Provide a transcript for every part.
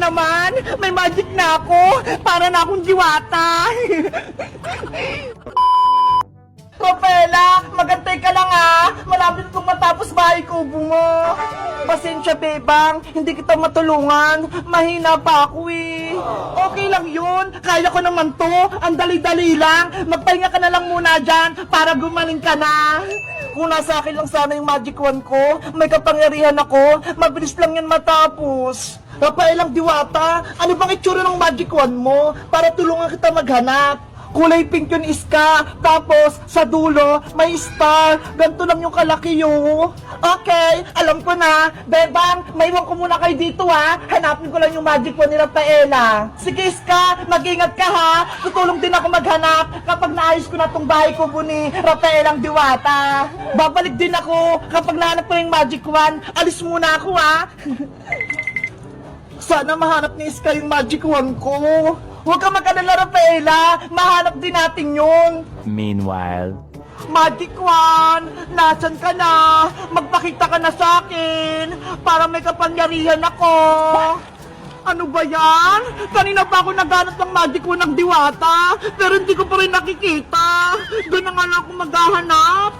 naman, may magic na ako. Para na akong diwata. Propela, magantay ka lang malapit kong matapos bahay kubo mo. Pasensya, bebang, hindi kita matulungan. Mahina pa ako Okay lang yun, kaya ko naman to. Ang dali-dali lang. Magpahinga ka na lang muna dyan para gumaling ka na. Kung nasa akin lang sana yung magic wand ko, may kapangyarihan ako, mabilis lang yan matapos. Rafael ang diwata, ano bang itsura ng magic wand mo para tulungan kita maghanap? Kulay pink yun, Iska. Tapos, sa dulo, may star. Ganito lang yung kalaki yun. Okay, alam ko na. Bebang, maiwan ko muna kayo dito Hanapin ko lang yung magic wand ni Rafaela. Sige, Iska, mag-ingat ka Tutulong din ako maghanap kapag naayos ko na tong bahay ko ni Rafaela ang diwata. Babalik din ako kapag nahanap ko yung magic wand. Alis muna ako Sana mahanap ni Iska yung magic wand ko. Huwag ka mag-alala, Rafaela. Mahanap din natin yun. Meanwhile, Magic wand, nasan ka na? Magpakita ka na sa akin para may kapangyarihan ako. Ano ba yan? Kanina pa ako naghanap ng magic wand ng diwata, pero hindi ko pa rin nakikita. Doon na nga lang ako maghahanap.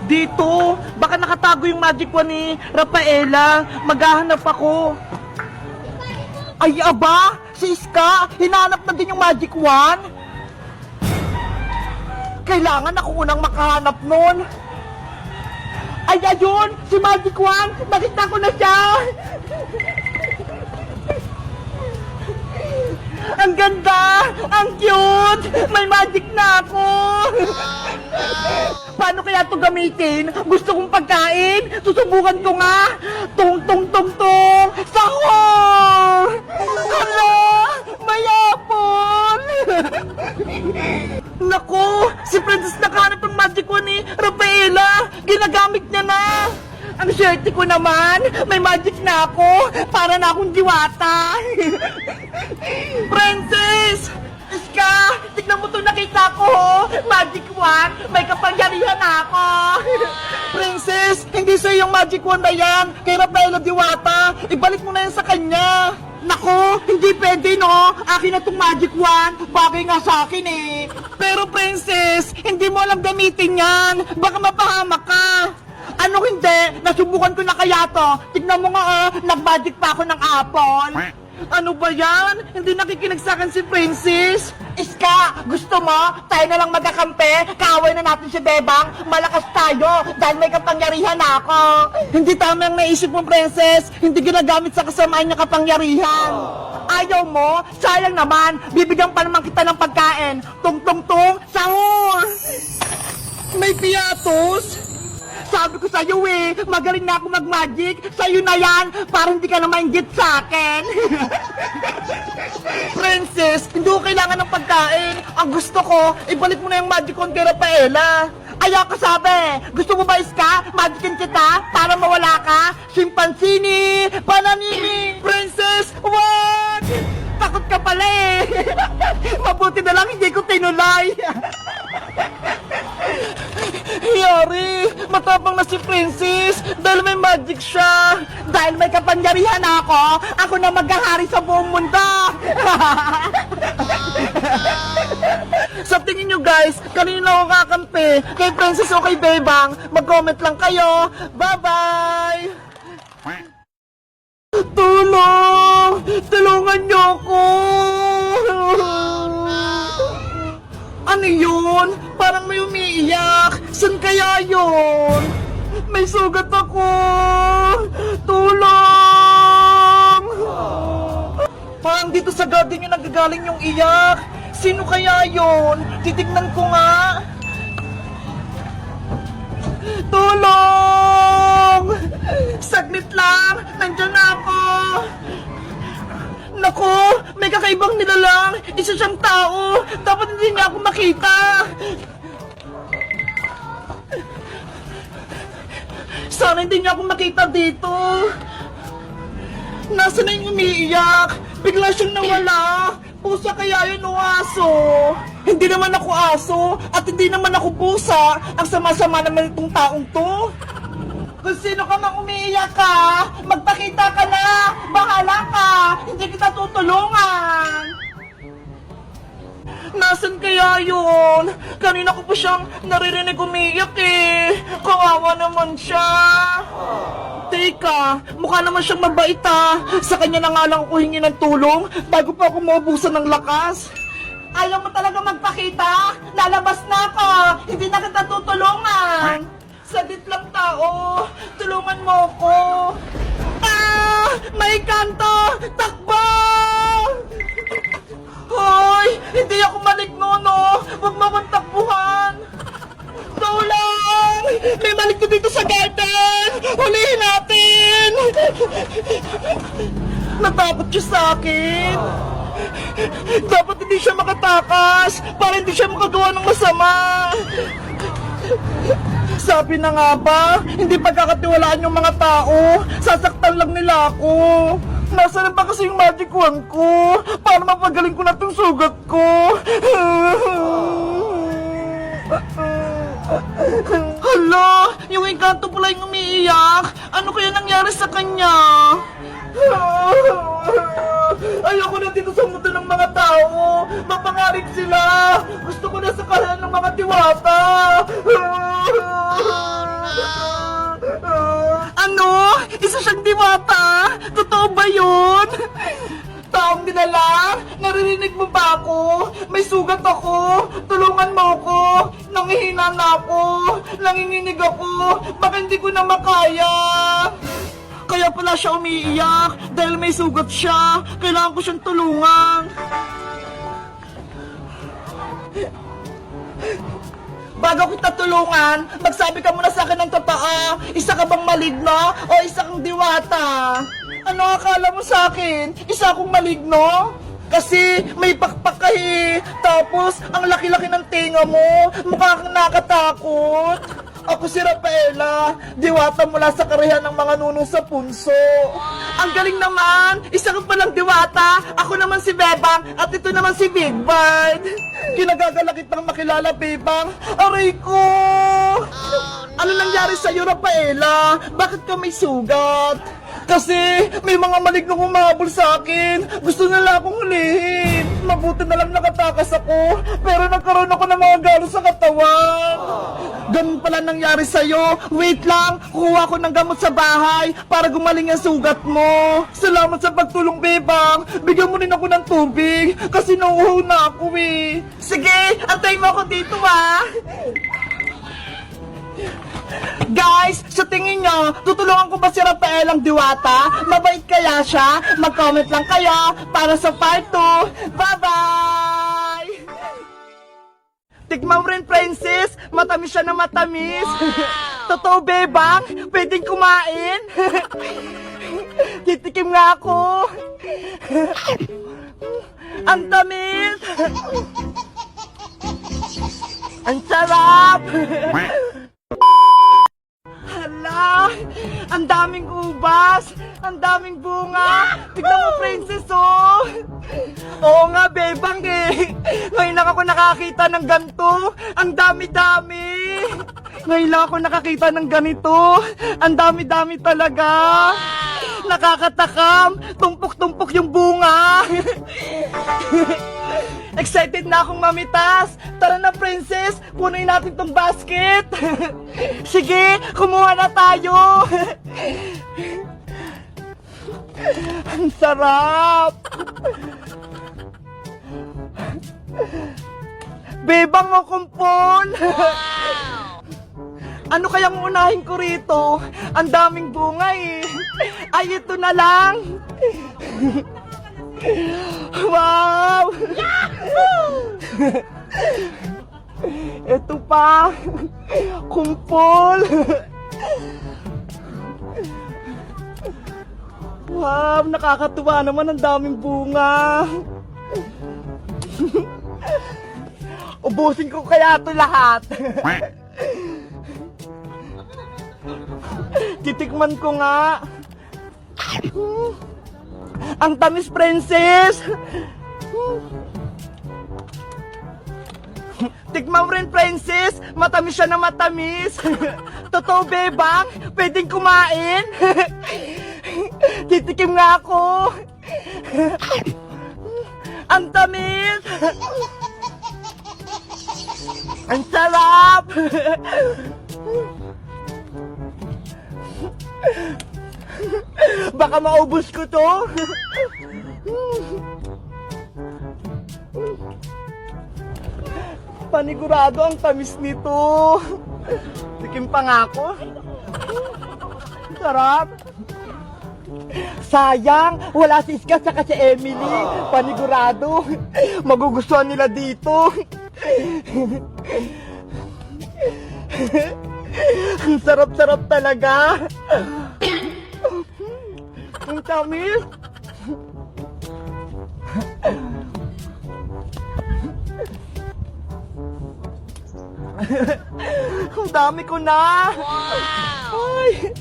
Dito, baka nakatago yung magic wand ni Rafaela. Maghahanap ako. Ay, aba! Si Iska, hinanap na din yung magic wand. Kailangan ako unang makahanap nun. Ay, ayun! Si magic wand! Nakita ko na siya! Ang ganda! Ang cute! May magic na ako! Paano kaya ito gamitin? Gusto kong pagkain? Susubukan ko nga! Tung tung tung tung! Sahur! Hala! May apple! Naku! Si Princess nakahanap ng magic wand ni Rafaela! Ginagamit niya na! Ang swerte ko naman! May magic na ako! Para na akong diwata! Princess! Iska! Tignan mo ito, nakita ko! Magic wand! May kapangyarihan ako! Princess! Hindi sa'yo yung magic wand na yan! Kay Rafaela Diwata! Ibalik mo na yan sa kanya! Nako! Hindi pwede, no? Akin na itong magic wand! Bagay nga sa akin Pero Princess! Hindi mo alam gamitin yan! Baka mapahamak ka! Ano hindi? Nasubukan ko na kaya to! Tignan mo nga nag-magic pa ako ng apple! Ano ba yan? Hindi nakikinig sa akin si Princess? Iska, gusto mo? Tayo na lang magkakampi? Kaaway na natin si Bebang? Malakas tayo dahil may kapangyarihan ako. Hindi tama ang naisip mo, Princess. Hindi ginagamit sa kasamaan niya kapangyarihan. Ayaw mo? Sayang naman. Bibigyan pa naman kita ng pagkain. Tung-tung-tung, sahur! May piatos? Sabi ko sa'yo magaling na ako mag-magic. Sa'yo na yan, para hindi ka na mainggit sa akin. Princess, hindi ko kailangan ng pagkain. Ang gusto ko, ibalik mo na yung magic wand kay Rafaela. Ayaw ka sabi. Gusto mo ba, Iska? Magicin kita para mawala ka? Simpansini, pananini. Princess, what? Takot ka pala Mabuti na lang hindi ko tinulay. Yari, matapang na si Princess dahil may magic siya. Dahil may kapangyarihan ako na maghahari sa buong mundo. Sa tingin nyo guys, kanina ako kakampi? Kay Princess o kay Bebang? Mag-comment lang kayo. Bye-bye! Tulong! Tulungan nyo ako! Ano yun? Parang may umiiyak. San kaya yun? May sugat ako! Tulong! Parang dito sa garden yung nagagaling yung iyak. Sino kaya yun? Titignan ko nga. Tulong! Saglit lang! Nandiyan na ako! Naku! May kakaibang nilalang! Isa siyang tao! Dapat hindi niya ako makita! Sana hindi niya ako makita dito! Nasaan na yung umiiyak? Bigla siyang nawala! Pusa kaya yun o aso? Hindi naman ako aso at hindi naman ako pusa. Ang sama-sama naman itong taong to. Kung sino ka mang umiiyak ka, magpakita ka na! Baka bahala ka! Hindi kita tutulungan! Nasaan kaya yun? Kanina ko pa siyang naririnig umiyak eh. Kawawa naman siya. Teka, mukha naman siyang mabait ah. Sa kanya na nga lang ako hingi ng tulong bago pa ako maubusan ng lakas. Ayaw mo talaga magpakita? Lalabas na ako. Hindi na kita tutulungan. Sadit lang tao. Tulungan mo ako. Ah! May kanto! Takbo! Hoy! Hindi ako maligno, no? Huwag mo akong takbuhan! Tulong! May maligno dito sa garden! Hulihin natin! Natakot siya sa akin! Dapat hindi siya makatakas para hindi siya makagawa ng masama! Sabi na nga ba, hindi pagkakatiwalaan yung mga tao, sasaktan lang nila ako. Nasaan ba kasi yung magic wand ko? Para mapagaling ko na itong sugat ko. Hala, yung engkanto pala yung umiiyak. Ano kaya nangyari sa kanya? Ayoko na dito sa mundo ng mga tao. Mapangarik sila. Gusto ko na sa kalan ng mga diwata. Ano? Isa siyang diwata? Totoo ba yun? Taong dinala? Naririnig mo ba ako? May sugat ako. Tulungan mo ako. Nangihina na ako. Nanginginig ako. Baka hindi ko na makaya. Kaya pala siya umiiyak dahil may sugat siya. Kailangan ko siyang tulungan. Bago kita tulungan, magsabi ka muna sa akin ng totoo. Isa ka bang maligno o isa kang diwata? Ano akala mo sa akin? Isa akong maligno? Kasi may pakpak ka eh. Tapos, ang laki-laki ng tinga mo. Mukha kang nakatakot. Ako si Rafaela, diwata mula sa karayan ng mga nuno sa punso. Ang galing naman! Isa ka palang diwata, ako naman si Bebang, at ito naman si Big Bird. Kinagagalakit ng makilala, Bebang. Aray ko! Ano nangyari sa'yo, Rafaela? Bakit ka may sugat? Kasi may mga malignong humabol sa akin. Gusto nila akong hulihin. Mabuti na lang nakatakas ako. Pero nagkaroon ako ng mga galo sa katawan. Ganun pala nangyari sa'yo. Wait lang, kuha ko ng gamot sa bahay para gumaling ang sugat mo. Salamat sa pagtulong, Bebang. Bigyan mo rin ako ng tubig kasi nauuhaw na ako eh. Sige, antayin mo ako dito ah. Guys, sa tingin nyo, tutulungan ko ba si Rafael ang diwata? Mabait kaya siya? Mag-comment lang kayo para sa part 2. Bye-bye! Tikman mo rin, Princess. Matamis siya na matamis. Totoo, Bebang? Pwedeng kumain? Titikim nga ako. Ang tamis! Ang sarap! Hala! Ang daming ubas! Ang daming bunga! Tignan mo, Princess, oh! Oo nga, Bebang eh! Ngayon lang ako nakakita ng ganito! Ang dami-dami! Ngayon lang ako nakakita ng ganito! Ang dami-dami talaga! Nakakatakam! Tumpok-tumpok yung bunga! Excited na akong mamitas! Tara na, Princess! Punuin natin tong basket! Sige, kumuha na tayo! Ang sarap! Bebang o kumpol! Ano kayang unahin ko rito? Ang daming bunga eh! Ay, ito na lang! Wow! Ito pa! Kumpol! Wow! Nakakatuwa naman, ang daming bunga! Ubusin ko kaya ito lahat! Titikman ko nga! Ang tamis, Princess! Tikman mo rin, Princess! Matamis siya na matamis! Totoo, Bebang? Pwedeng kumain? Titikim nga ako. Ang tamis. Ang sarap. Baka maubos ko to. Panigurado ang tamis nito. Tikim pa nga ako. Sarap. Sayang, wala si Iska saka si Emily. Panigurado. Magugustuhan nila dito. Ang sarap-sarap talaga. Ang tamis. Ang dami ko na. Ay.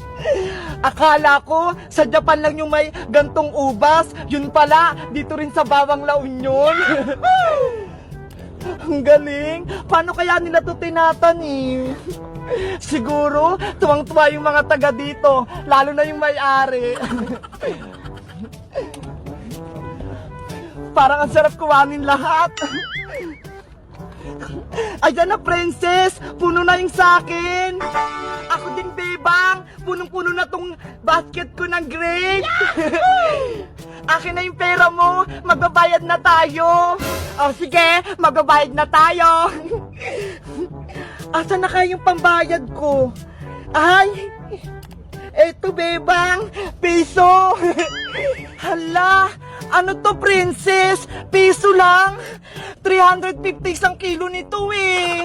Akala ko sa Japan lang yung may gantong ubas. Yun pala, dito rin sa Bawang La Union. Ang galing. Paano kaya nila to tinatanim? Siguro, tuwang-tuwa yung mga taga dito. Lalo na yung may-ari. Parang ang sarap kuhanin lahat. Ayan na, princess! Puno na yung sakin! Ako din, bebang! Punong-puno na tong basket ko ng grape! Akin na yung pera mo! Magbabayad na tayo! O sige, magbabayad na tayo! Asa na kaya yung pambayad ko? Ay! Eto, bebang! Piso! Hala! Ano to, princess? Piso lang? 350 isang kilo nito eh.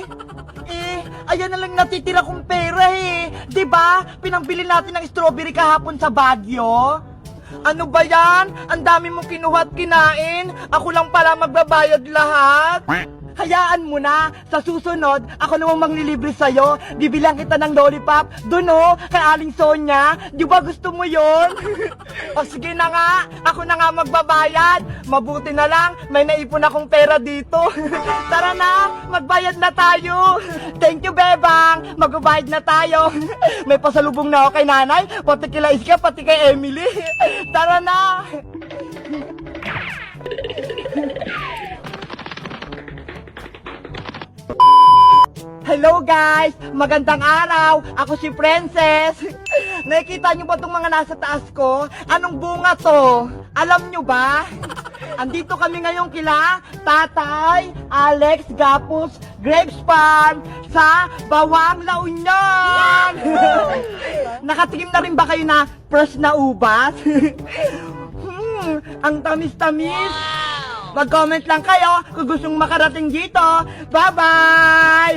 Ayan na lang natitira kong pera eh. 'Di ba? Pinangbili natin ng strawberry kahapon sa Baguio. Ano ba yan? Ang dami mong kinuha at kinain. Ako lang pala magbabayad lahat. Hayaan mo na. Sa susunod, ako namang manglilibre sa'yo. Bibilang kita ng lollipop. Doon o, kay Aling Sonia. Di ba gusto mo yon? O sige na nga, ako na nga magbabayad. Mabuti na lang, may naipon akong pera dito. Tara na, magbayad na tayo. Thank you, bebang. Magbabayad na tayo. May pasalubong na ako kay nanay, pati kila Iska, pati kay Emily. Tara na. Hello guys! Magandang araw! Ako si Princess! Nakikita niyo ba itong mga nasa taas ko? Anong bunga to? Alam niyo ba? Andito kami ngayon kila Tatay, Alex, Gapos, Grapes Farm sa Bawang La Union! Nakatikim na rin ba kayo na fresh na ubas? Ang tamis-tamis! Mag-comment lang kayo kung gustong makarating dito. Bye-bye!